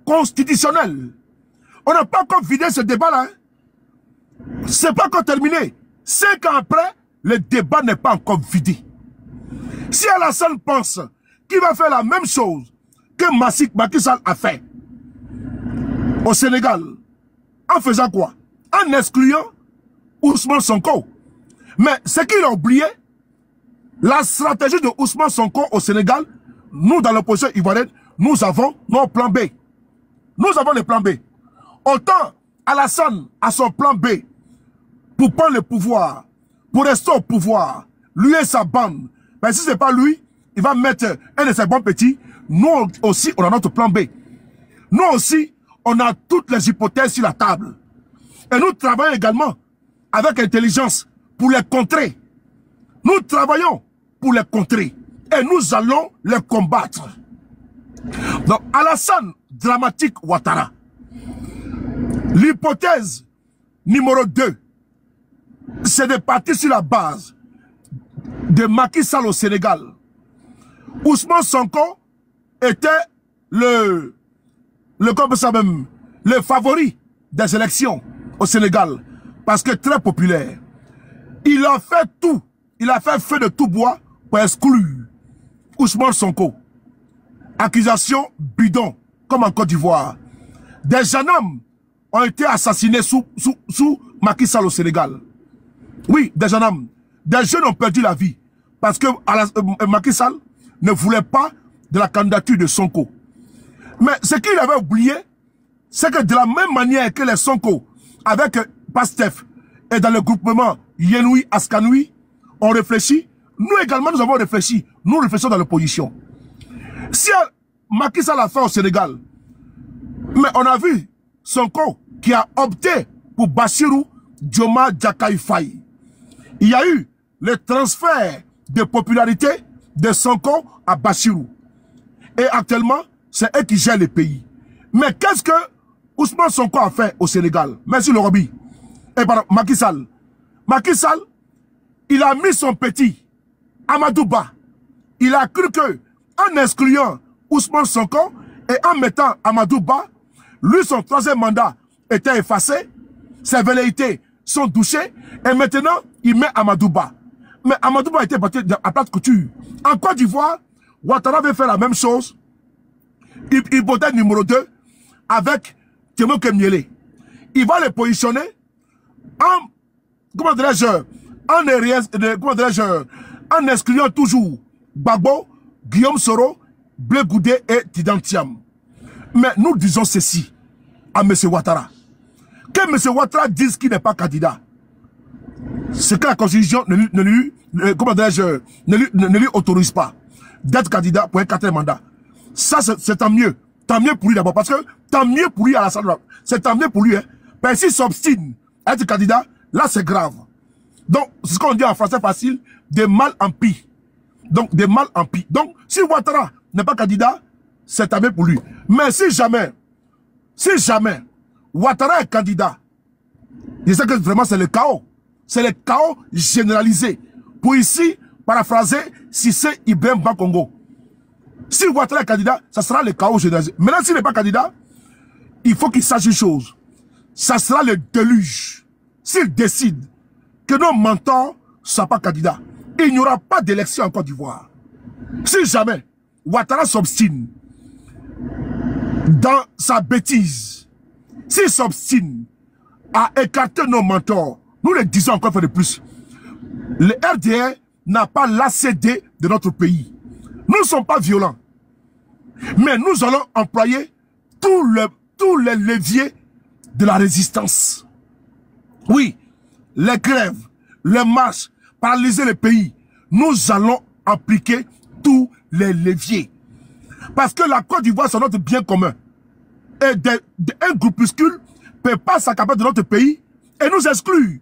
constitutionnel. On n'a pas encore vidé ce débat-là. Hein. C'est pas encore terminé. 5 ans après, le débat n'est pas encore vidé. Si Alassane pense qu'il va faire la même chose que Macky Sall a fait au Sénégal, en faisant quoi? En excluant Ousmane Sonko. Mais ce qu'il a oublié, la stratégie de Ousmane Sonko au Sénégal, nous dans l'opposition ivoirienne, nous avons nos plans B. Nous avons les plans B. Autant Alassane a son plan B pour prendre le pouvoir, pour rester au pouvoir, lui et sa bande. Mais si ce n'est pas lui, il va mettre un de ses bons petits. Nous aussi, on a notre plan B. Nous aussi, on a toutes les hypothèses sur la table. Et nous travaillons également avec intelligence pour les contrer. Nous travaillons pour les contrer. Et nous allons les combattre. Donc, Alassane Dramatique Ouattara. L'hypothèse numéro 2, c'est de partir sur la base de Macky Sall au Sénégal. Ousmane Sonko était le favori des élections au Sénégal. Parce que très populaire. Il a fait tout. Il a fait feu de tout bois pour exclure Ousmane Sonko. Accusation bidon, comme en Côte d'Ivoire. Des jeunes hommes ont été assassinés sous Macky Sall au Sénégal. Oui, des jeunes hommes. Des jeunes ont perdu la vie. Parce que Macky Sall ne voulait pas de la candidature de Sonko. Mais ce qu'il avait oublié, c'est que de la même manière que les Sonko, avec Pastef et dans le groupement Yenoui Askanoui, ont réfléchi, nous également nous avons réfléchi. Nous réfléchissons dans l'opposition. Si Macky Sall a fait au Sénégal, mais on a vu Sonko qui a opté pour Bassirou Diomaye Diakhar Faye. Il y a eu le transfert de popularité de Sonko à Bassirou. Et actuellement, c'est eux qui gèrent le pays. Mais qu'est-ce que Ousmane Sonko a fait au Sénégal? Merci le Roby. Et pardon, Macky Sall. Macky Sall, il a mis son petit Amadou Ba. Il a cru que en excluant Ousmane Sonko et en mettant Amadou Ba, lui son troisième mandat était effacé, ses velléités sont douchées et maintenant il met Amadou Ba. Mais Amadou Ba était battu à plate couture. En Côte d'Ivoire, Ouattara veut faire la même chose. Hypothèse numéro 2 avec Thémo Kemiele. Il va les positionner en, comment dirais-je, en excluant toujours Gbagbo, Guillaume Soro, Blé Goudé et Tidantiam. Mais nous disons ceci à M. Ouattara. Que M. Ouattara dise qu'il n'est pas candidat. C'est que la Constitution ne lui autorise pas d'être candidat pour un 4e mandat. Ça, c'est tant mieux. Tant mieux pour lui d'abord. Parce que tant mieux pour lui à la salle. C'est tant mieux pour lui. Hein. Mais s'il s'obstine à être candidat, là c'est grave. Donc, c'est ce qu'on dit en français facile, de mal en pire. Donc, de mal en pire. Donc, si Ouattara n'est pas candidat, c'est tant mieux pour lui. Mais si jamais Ouattara est candidat, je sais que vraiment c'est le chaos. C'est le chaos généralisé. Pour ici, paraphraser Cissé Ibrahim Bakongo. Si Ouattara est candidat, ça sera le chaos généralisé. Maintenant, s'il n'est pas candidat, il faut qu'il sache une chose. Ça sera le déluge. S'il décide que nos mentors ne soient pas candidats, il n'y aura pas d'élection en Côte d'Ivoire. Si jamais Ouattara s'obstine dans sa bêtise, s'il s'obstine à écarter nos mentors, nous le disons encore une fois de plus, le RDR n'a pas l'ACD de notre pays. Nous ne sommes pas violents. Mais nous allons employer tous les leviers de la résistance. Oui, les grèves, les marches, paralyser le pays. Nous allons appliquer tous les leviers. Parce que la Côte d'Ivoire, c'est notre bien commun. Et un groupuscule ne peut pas s'accaparer de notre pays et nous exclure.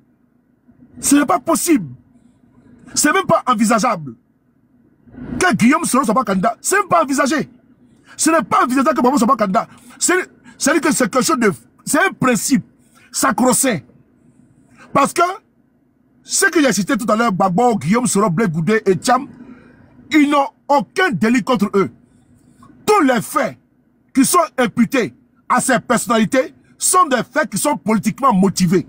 Ce n'est pas possible. Ce n'est même pas envisageable. Que Guillaume Soro ne soit pas candidat, ce n'est même pas envisagé. Ce n'est pas envisageable que Babo ne soit pas candidat. C'est-à-dire que c'est quelque chose de... C'est un principe sacro-saint. Parce que ce que j'ai cité tout à l'heure, Gbagbo, Guillaume Soro, Blé Goudé et Tcham, ils n'ont aucun délit contre eux. Tous les faits qui sont imputés à ces personnalités sont des faits qui sont politiquement motivés.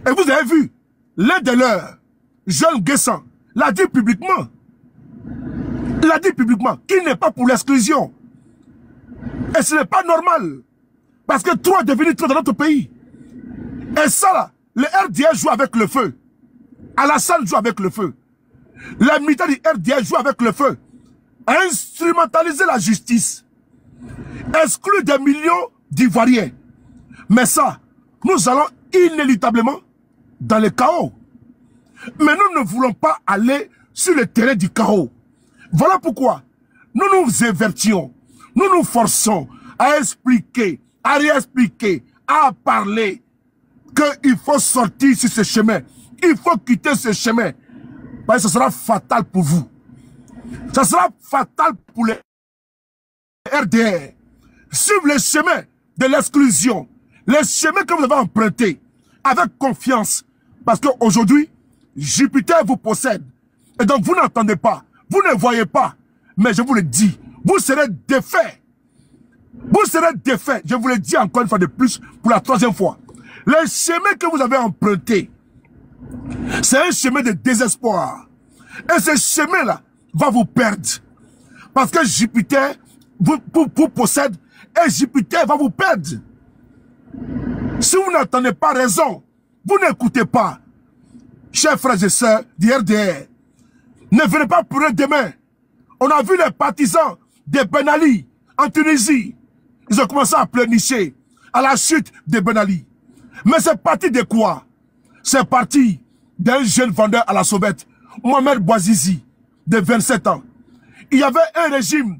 Et vous avez vu, l'un de leurs, Jean Guessan, l'a dit publiquement. Il a dit publiquement qu'il n'est pas pour l'exclusion. Et ce n'est pas normal. Parce que trop est devenu trop dans notre pays. Et ça là, le RDR joue avec le feu. Alassane joue avec le feu. Les militaires du RDR jouent avec le feu. Instrumentaliser la justice. Exclure des millions d'Ivoiriens. Mais ça, nous allons inéluctablement dans le chaos. Mais nous ne voulons pas aller sur le terrain du chaos. Voilà pourquoi nous nous évertions, nous nous forçons à expliquer, à réexpliquer, à parler qu'il faut sortir sur ce chemin. Il faut quitter ce chemin. Parce que ce sera fatal pour vous. Ça sera fatal pour les RDR. Suivre le chemin de l'exclusion. Le chemin que vous avez emprunté avec confiance. Parce qu'aujourd'hui, Jupiter vous possède. Et donc vous n'entendez pas. Vous ne voyez pas. Mais je vous le dis. Vous serez défaits. Vous serez défaits. Je vous le dis encore une fois de plus pour la troisième fois. Le chemin que vous avez emprunté, c'est un chemin de désespoir. Et ce chemin-là va vous perdre. Parce que Jupiter vous possède et Jupiter va vous perdre. Si vous n'entendez pas raison, vous n'écoutez pas. Chers frères et sœurs du RDR, ne venez pas pleurer demain. On a vu les partisans de Ben Ali en Tunisie. Ils ont commencé à pleurnicher à la chute de Ben Ali. Mais c'est parti de quoi? C'est parti d'un jeune vendeur à la sauvette, Mohamed Bouazizi, de 27 ans. Il y avait un régime,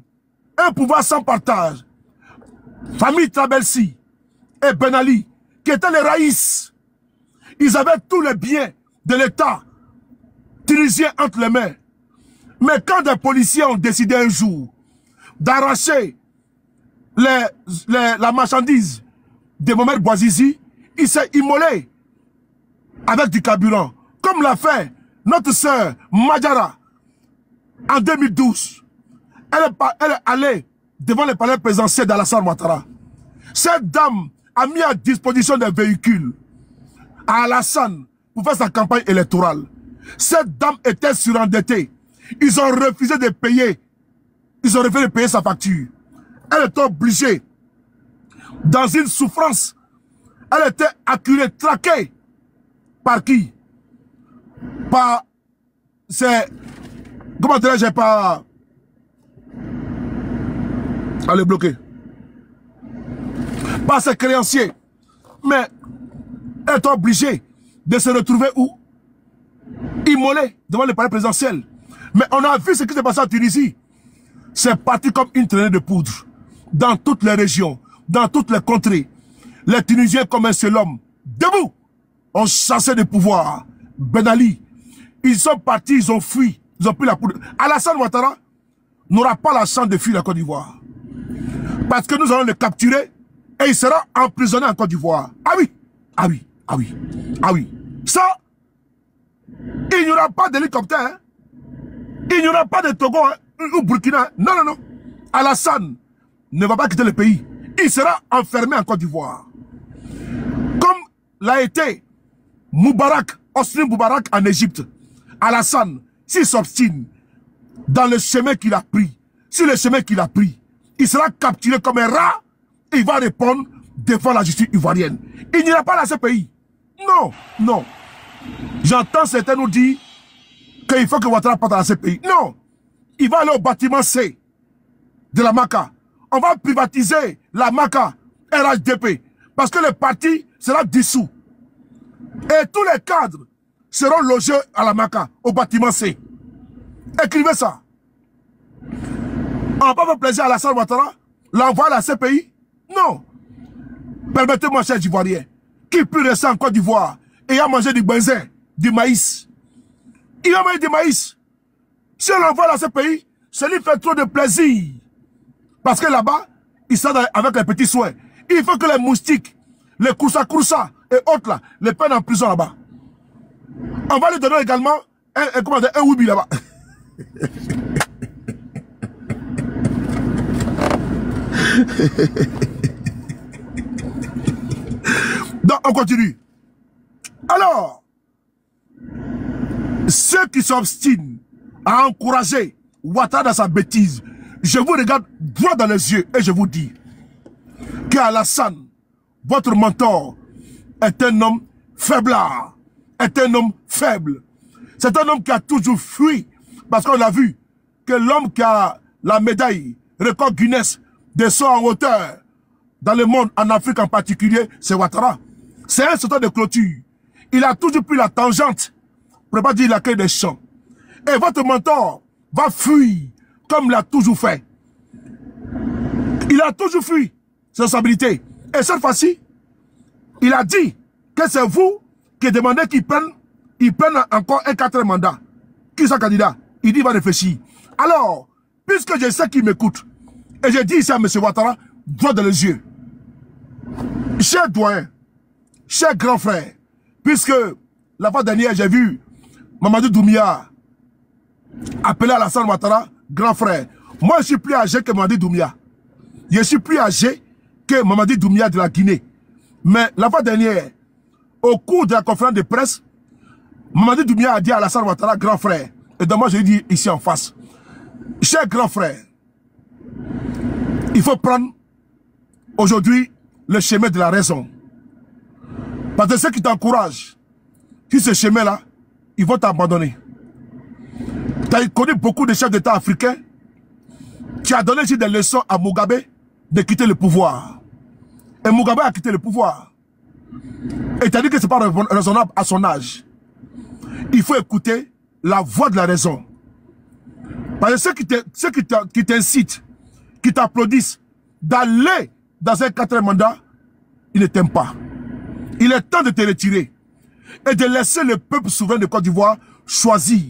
un pouvoir sans partage. Famille Trabelsi et Ben Ali, qui étaient les raïs. Ils avaient tous les biens de l'État tunisien entre les mains. Mais quand des policiers ont décidé un jour d'arracher la marchandise de Mohamed Bouazizi, il s'est immolé avec du carburant. Comme l'a fait notre sœur Madjara en 2012. Elle est allée devant le palais présidentiel d'Alassane Ouattara. Cette dame a mis à disposition des véhicules à Alassane pour faire sa campagne électorale. Cette dame était surendettée. Ils ont refusé de payer. Ils ont refusé de payer sa facture. Elle était obligée, dans une souffrance, elle était acculée, traquée. Par qui? Par ces... Comment dirais-je? Par... Allez, bloquer. Par ses créanciers. Mais elle est obligée de se retrouver où? Immolée devant le palais présidentiel. Mais on a vu ce qui s'est passé en Tunisie. C'est parti comme une traînée de poudre. Dans toutes les régions, dans toutes les contrées. Les Tunisiens comme un seul homme. Debout! On chassait des pouvoirs. Ben Ali. Ils sont partis, ils ont fui. Ils ont pris la poudre. Alassane Ouattara n'aura pas la chance de fuir la Côte d'Ivoire. Parce que nous allons le capturer et il sera emprisonné en Côte d'Ivoire. Ah oui! Ah oui! Ah oui! Ah oui! Ça, il n'y aura pas d'hélicoptère. Hein? Il n'y aura pas de Togo hein? Ou Burkina. Hein? Non, non, non. Alassane ne va pas quitter le pays. Il sera enfermé en Côte d'Ivoire. Comme l'a été Moubarak, Hosni Moubarak en Égypte. Alassane, s'il s'obstine dans le chemin qu'il a pris, sur le chemin qu'il a pris, il sera capturé comme un rat et il va répondre devant la justice ivoirienne. Il n'ira pas dans ce pays. Non, non. J'entends certains nous dire qu'il faut que Ouattara parte dans ce pays. Non. Il va aller au bâtiment C de la MACA. On va privatiser la MACA, RHDP, parce que le parti sera dissous. Et tous les cadres seront logés à la MACA, au bâtiment C. Écrivez ça. On va pas faire plaisir à Alassane Ouattara, l'envoyer à la CPI? Non. Permettez-moi, chers Ivoiriens, qui peut rester en Côte d'Ivoire et a mangé du benzin, du maïs. Il a mangé du maïs. Si on l'envoie à la CPI, ça lui fait trop de plaisir. Parce que là-bas, il sera avec les petits soins. Il faut que les moustiques, les koussa et autres là, les prennent en prison là-bas. On va lui donner également un Wibi là-bas. Donc, on continue. Alors, ceux qui s'obstinent à encourager Ouattara dans sa bêtise, je vous regarde droit dans les yeux et je vous dis qu'Alassane, votre mentor, est un homme faiblard, est un homme faible. C'est un homme qui a toujours fui, parce qu'on a vu que l'homme qui a la médaille, record Guinness, des sauts en hauteur, dans le monde, en Afrique en particulier, c'est Ouattara. C'est un sauteur de clôture. Il a toujours pris la tangente, pour ne pas dire la clé des champs. Et votre mentor va fuir, comme il a toujours fait. Il a toujours fui ses responsabilités. Et cette fois-ci, il a dit que c'est vous qui demandez qu'il prenne encore un 4e mandat. Qui sont candidats? Il dit il va réfléchir. Alors, puisque je sais qu'il m'écoute, et je dis ici à M. Ouattara, droit dans les yeux, cher doyen, cher grand frère, puisque la fois dernière j'ai vu Mamadou Doumbia appeler Alassane Ouattara grand frère. Moi je suis plus âgé que Mamadou Doumbia. Je suis plus âgé que Mamadou Doumbia de la Guinée. Mais la fois dernière, au cours de la conférence de presse, Mamadou Doumbia a dit à Alassane Ouattara grand frère. Et donc moi je lui dis ici en face, cher grand frère, il faut prendre aujourd'hui le chemin de la raison. Parce que ceux qui t'encouragent, sur ce chemin-là, ils vont t'abandonner. Tu as connu beaucoup de chefs d'État africains qui ont donné des leçons à Mugabe de quitter le pouvoir. Et Mugabe a quitté le pouvoir. Et tu as dit que ce n'est pas raisonnable à son âge. Il faut écouter la voix de la raison. Parce que ceux qui t'incitent, qui t'applaudissent d'aller dans un 4e mandat, ils ne t'aiment pas. Il est temps de te retirer et de laisser le peuple souverain de Côte d'Ivoire choisir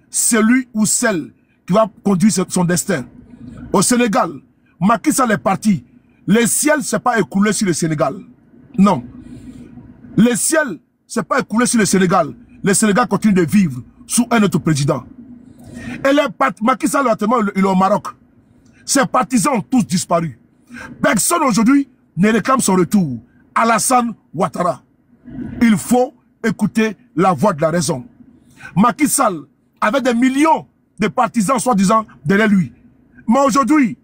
celui ou celle qui va conduire son destin. Au Sénégal, Macky Sall est parti. Le ciel ne s'est pas écoulé sur le Sénégal. Non. Le ciel ne s'est pas écoulé sur le Sénégal. Le Sénégal continue de vivre sous un autre président. Et Macky Sall, actuellement, il est au Maroc. Ses partisans ont tous disparu. Personne aujourd'hui ne réclame son retour. Alassane Ouattara. Il faut écouter la voix de la raison. Macky Sall avait des millions de partisans soi-disant derrière lui. Mais aujourd'hui,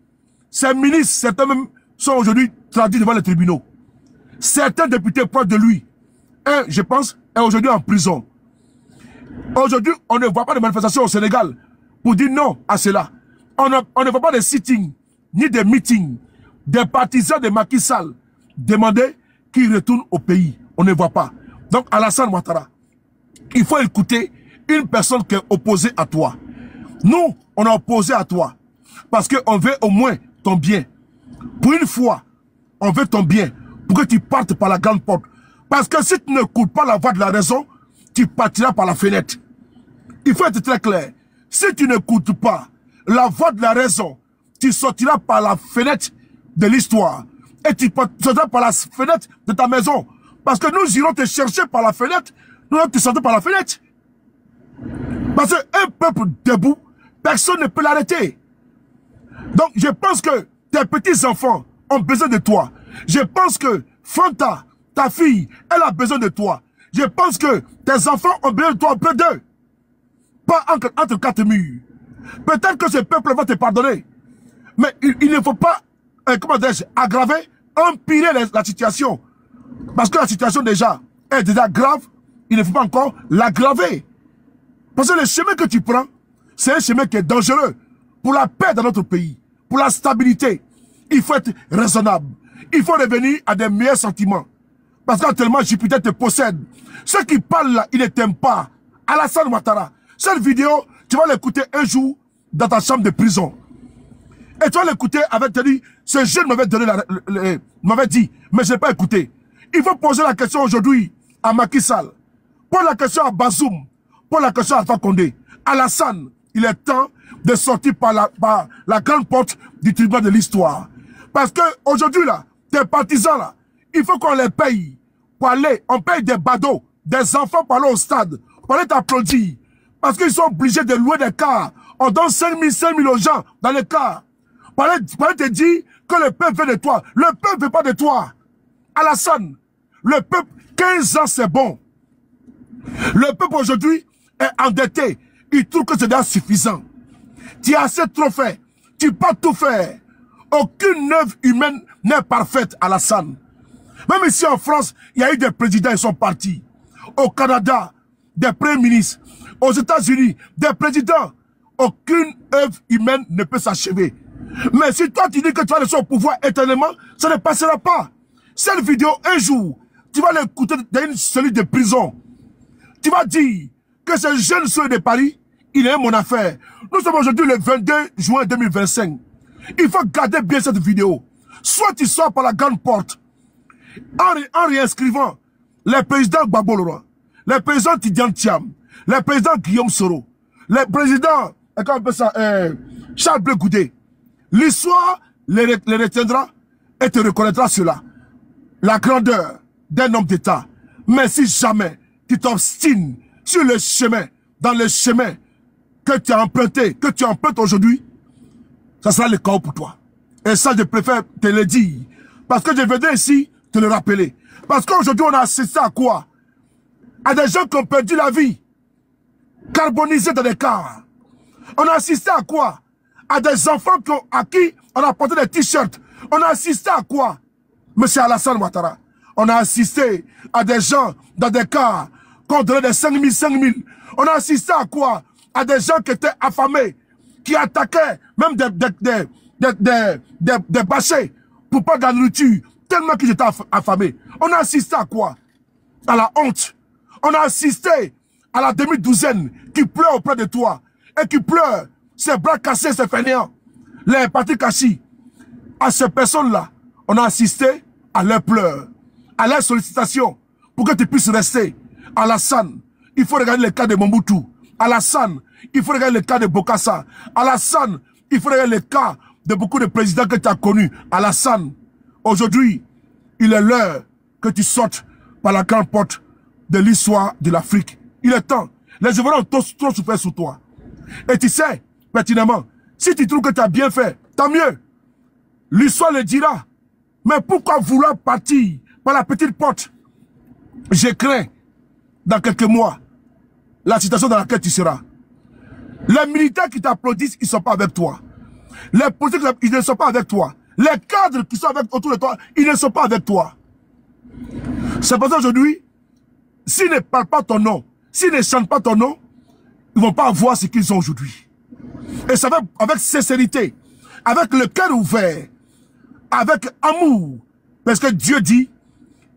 ses ministres, certains même sont aujourd'hui traduits devant les tribunaux. Certains députés proches de lui, je pense, est aujourd'hui en prison. Aujourd'hui, on ne voit pas de manifestations au Sénégal pour dire non à cela. On ne voit pas de sitting, ni de meeting. Des partisans de Macky Sall demandaient qu'il retourne au pays. On ne voit pas. Donc, Alassane Ouattara, il faut écouter une personne qui est opposée à toi. Nous, on est opposé à toi. Parce qu'on veut au moins ton bien. Pour une fois, on veut ton bien. Pour que tu partes par la grande porte. Parce que si tu n'écoutes pas la voix de la raison, tu partiras par la fenêtre. Il faut être très clair. Si tu n'écoutes pas la voix de la raison, tu sortiras par la fenêtre de l'histoire. Et tu sortiras par la fenêtre de ta maison. Parce que nous irons te chercher par la fenêtre, nous allons te sortir par la fenêtre. Parce qu'un peuple debout, personne ne peut l'arrêter. Donc je pense que tes petits-enfants ont besoin de toi. Je pense que Fanta, ta fille, elle a besoin de toi. Je pense que tes enfants ont besoin de toi un peu d'eux. Pas entre quatre murs. Peut-être que ce peuple va te pardonner. Mais il ne faut pas, comment dirais-je, aggraver, empirer la situation. Parce que la situation déjà est déjà grave, il ne faut pas encore l'aggraver. Parce que le chemin que tu prends, c'est un chemin qui est dangereux pour la paix dans notre pays, pour la stabilité. Il faut être raisonnable. Il faut revenir à des meilleurs sentiments. Parce qu'actuellement, Jupiter te possède. Ceux qui parlent là, ils ne t'aiment pas. Alassane Ouattara, cette vidéo, tu vas l'écouter un jour dans ta chambre de prison. Et tu vas l'écouter avec, te dire, ce jeune m'avait dit, mais je n'ai pas écouté. Il faut poser la question aujourd'hui à Macky Sall. Pose la question à Bazoum. Pose la question à Alpha Condé. Alassane, il est temps de sortir par la grande porte du tribunal de l'histoire. Parce que aujourd'hui là, tes partisans là, il faut qu'on les paye pour aller, on paye des badauds, des enfants pour aller au stade, pour aller t'applaudir. Parce qu'ils sont obligés de louer des cars. On donne 5 000 aux gens dans les cars Parlait te dire que le peuple veut de toi. Le peuple ne veut pas de toi. Alassane, le peuple, 15 ans c'est bon. Le peuple aujourd'hui est endetté. Il trouve que c'est déjà suffisant. Tu as assez trop fait. Tu peux pas tout faire. Aucune œuvre humaine n'est parfaite, Alassane. Même ici en France, il y a eu des présidents, ils sont partis. Au Canada, des premiers ministres. Aux États-Unis, des présidents. Aucune œuvre humaine ne peut s'achever. Mais si toi tu dis que tu vas laisser au pouvoir éternellement, ça ne passera pas. Cette vidéo, un jour, tu vas l'écouter dans une cellule de prison. Tu vas dire que ce jeune soeur de Paris, il est mon affaire. Nous sommes aujourd'hui le 22 juin 2025. Il faut garder bien cette vidéo. Soit tu sors par la grande porte, en réinscrivant les présidents Gbagbo, les présidents Tidiane Thiam, les présidents Guillaume Soro, les présidents, comment on appelle ça, Charles Blé Goudé. L'histoire les retiendra et te reconnaîtra cela. La grandeur d'un homme d'État. Mais si jamais tu t'obstines sur le chemin, dans le chemin que tu as emprunté, que tu empruntes aujourd'hui, ça sera le chaos pour toi. Et ça, je préfère te le dire. Parce que je venais ici te le rappeler. Parce qu'aujourd'hui, on a assisté à quoi? À des gens qui ont perdu la vie, carbonisés dans des cars. On a assisté à quoi? À des enfants à qui on a porté des t-shirts. On a assisté à quoi? Monsieur Alassane Ouattara. On a assisté à des gens dans des cars qu'on donnait des 5 000. On a assisté à quoi? À des gens qui étaient affamés, qui attaquaient même des bâchers pour pas de la nourriture, tellement qu'ils étaient affamés. On a assisté à quoi? À la honte. On a assisté à la demi-douzaine qui pleure auprès de toi et qui pleure, ses bras cassés, ses fainéants, les parties cachées. À ces personnes-là, on a assisté à leurs pleurs, à leurs sollicitations pour que tu puisses rester. Alassane, il faut regarder le cas de Mobutu. Alassane, il faut regarder le cas de Bokassa. Alassane, il faut regarder le cas de beaucoup de présidents que tu as connus. Alassane, aujourd'hui, il est l'heure que tu sortes par la grande porte de l'histoire de l'Afrique. Il est temps. Les Ivoiriens ont trop souffert sous toi. Et tu sais, pertinemment, si tu trouves que tu as bien fait, tant mieux. L'histoire le dira. Mais pourquoi vouloir partir par la petite porte? Je crains, dans quelques mois, la situation dans laquelle tu seras. Les militaires qui t'applaudissent, ils ne sont pas avec toi. Les politiques, ils ne sont pas avec toi. Les cadres qui sont autour de toi, ils ne sont pas avec toi. C'est pour ça aujourd'hui, s'ils ne parlent pas ton nom, s'ils ne chantent pas ton nom, ils ne vont pas avoir ce qu'ils ont aujourd'hui. Et ça va avec sincérité, avec le cœur ouvert, avec amour. Parce que Dieu dit,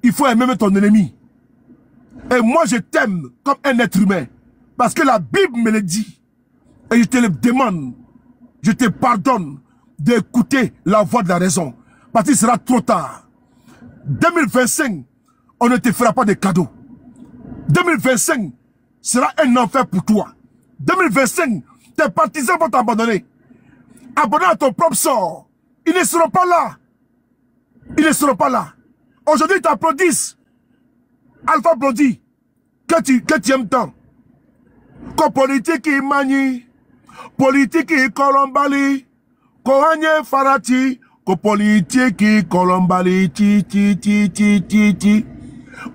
il faut aimer ton ennemi. Et moi, je t'aime comme un être humain. Parce que la Bible me le dit. Et je te le demande, je te pardonne d'écouter la voix de la raison. Parce qu'il sera trop tard. 2025, on ne te fera pas de cadeaux. 2025 sera un enfer pour toi. 2025, tes partisans vont t'abandonner. Abandonner à ton propre sort. Ils ne seront pas là. Ils ne seront pas là. Aujourd'hui, ils t'applaudissent. Alpha Blondy, que tu aimes tant. Que politique qui manie, politique qui colombali, que farati, que politique qui colombali, ti.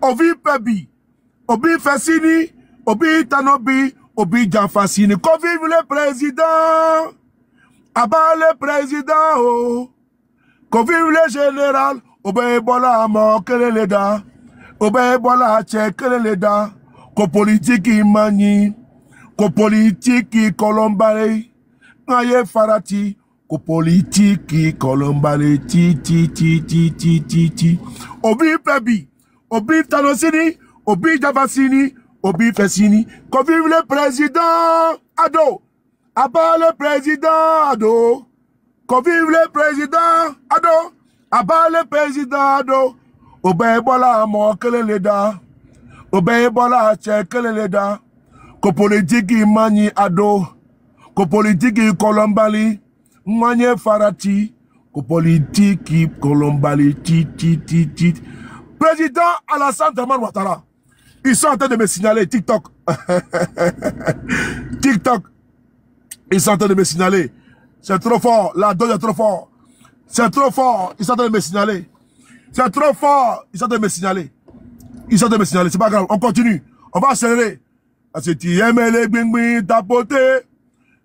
Obi pebi, obi fascini, obi tanobi, obi jan fascini. Que vive le président, abat le président, oh. Que vive le général, obe bola mo kele da. Obe bola che kele da. Que politique qui manie, que politique qui colombale, aye farati, que politique qui colombale, ti. Obi pebi, obi tanosini, obi javasini, obi fesini. Que vive le président, ado. Abat le président, ado. Que vive le président, ado. Abat le président, ado. Obe bola mo kele da. Obe bola che kele da. Que politique qui manie ado. Que politique qui colombali. Manie farati. Que politique qui colombali. Ti. Président Alassane Ouattara. Ils sont en train de me signaler TikTok. TikTok. Ils sont en train de me signaler. C'est trop fort. La dose est trop fort. C'est trop fort. Ils sont en train de me signaler. C'est trop fort. Ils sont en train de me signaler. Ils sont en train de me signaler. C'est pas grave. On continue. On va accélérer. Si tu aimes les bing tapoter,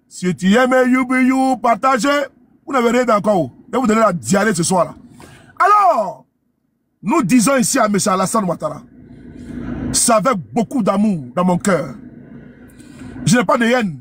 si tu aimes you partager, vous n'avez rien encore. Je vais vous donner la diarrhée ce soir là. Alors, nous disons ici à M. Alassane Ouattara, c'est avec beaucoup d'amour dans mon cœur. Je n'ai pas de haine.